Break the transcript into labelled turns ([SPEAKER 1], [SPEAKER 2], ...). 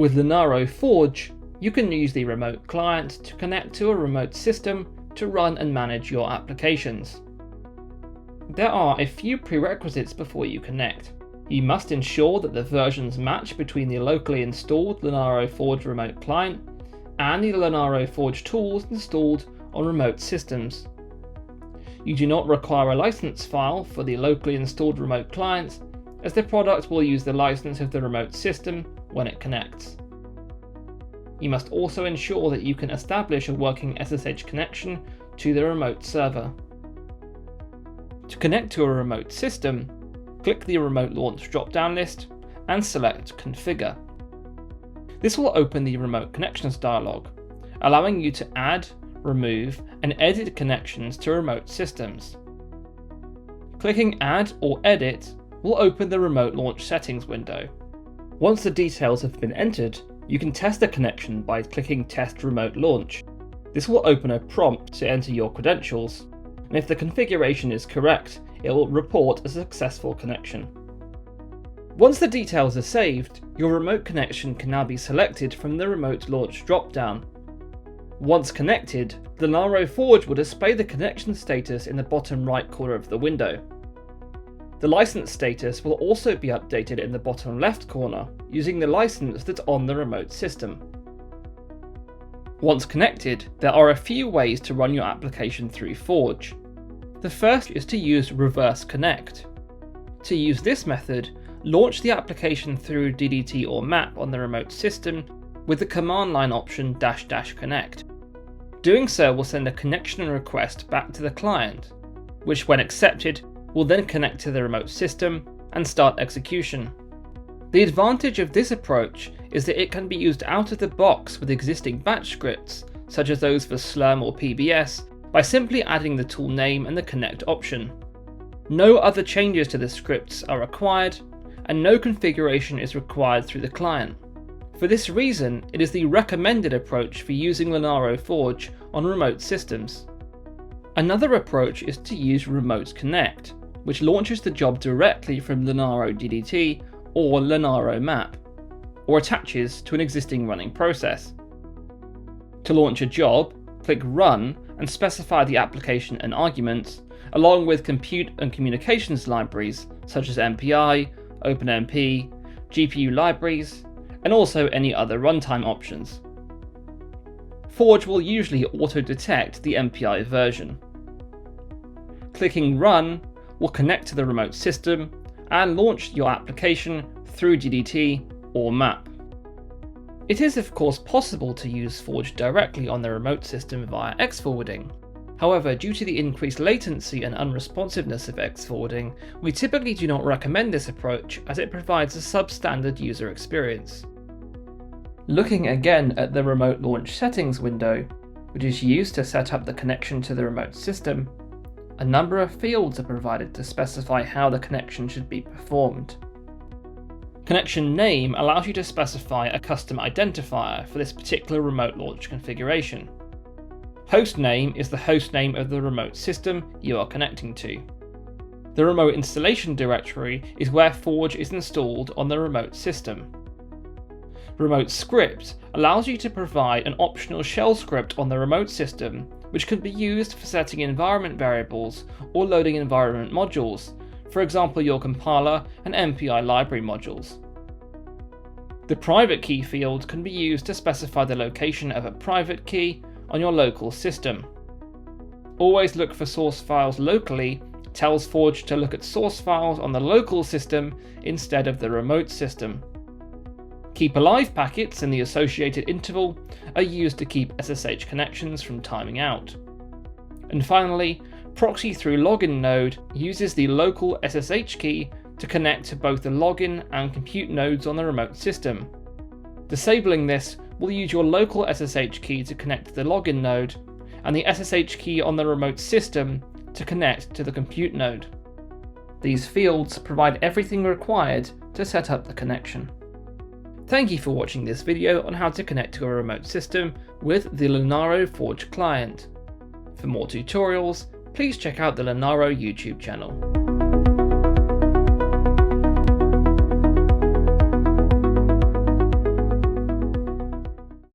[SPEAKER 1] With Linaro Forge, you can use the remote client to connect to a remote system to run and manage your applications. There are a few prerequisites before you connect. You must ensure that the versions match between the locally installed Linaro Forge remote client and the Linaro Forge tools installed on remote systems. You do not require a license file for the locally installed remote client, as the product will use the license of the remote system when it connects. You must also ensure that you can establish a working SSH connection to the remote server. To connect to a remote system, click the Remote Launch drop-down list and select Configure. This will open the Remote Connections dialog, allowing you to add, remove, and edit connections to remote systems. Clicking Add or Edit will open the Remote Launch settings window. Once the details have been entered, you can test the connection by clicking Test Remote Launch. This will open a prompt to enter your credentials, and if the configuration is correct, it will report a successful connection. Once the details are saved, your remote connection can now be selected from the Remote Launch drop-down. Once connected, the Linaro Forge will display the connection status in the bottom right corner of the window. The license status will also be updated in the bottom left corner using the license that's on the remote system. Once connected, there are a few ways to run your application through Forge. The first is to use Reverse Connect. To use this method, launch the application through DDT or MAP on the remote system with the command line option --connect. Doing so will send a connection request back to the client, which when accepted will then connect to the remote system and start execution. The advantage of this approach is that it can be used out of the box with existing batch scripts, such as those for Slurm or PBS, by simply adding the tool name and the connect option. No other changes to the scripts are required, and no configuration is required through the client. For this reason, it is the recommended approach for using Linaro Forge on remote systems. Another approach is to use Remote Connect, which launches the job directly from Linaro DDT or Linaro MAP, or attaches to an existing running process. To launch a job, click Run and specify the application and arguments, along with compute and communications libraries such as MPI, OpenMP, GPU libraries, and also any other runtime options. Forge will usually auto-detect the MPI version. Clicking Run will connect to the remote system and launch your application through DDT or MAP. It is of course possible to use Forge directly on the remote system via X-forwarding. However, due to the increased latency and unresponsiveness of X-forwarding, we typically do not recommend this approach as it provides a substandard user experience. Looking again at the Remote Launch settings window, which is used to set up the connection to the remote system, a number of fields are provided to specify how the connection should be performed. Connection name allows you to specify a custom identifier for this particular remote launch configuration. Host name is the host name of the remote system you are connecting to. The remote installation directory is where Forge is installed on the remote system. Remote script allows you to provide an optional shell script on the remote system, which can be used for setting environment variables or loading environment modules, for example your compiler and MPI library modules. The private key field can be used to specify the location of a private key on your local system. Always look for source files locally tells Forge to look at source files on the local system instead of the remote system. Keep alive packets and the associated interval are used to keep SSH connections from timing out. And finally, proxy through login node uses the local SSH key to connect to both the login and compute nodes on the remote system. Disabling this will use your local SSH key to connect to the login node, and the SSH key on the remote system to connect to the compute node. These fields provide everything required to set up the connection. Thank you for watching this video on how to connect to a remote system with the Linaro Forge client. For more tutorials, please check out the Linaro YouTube channel.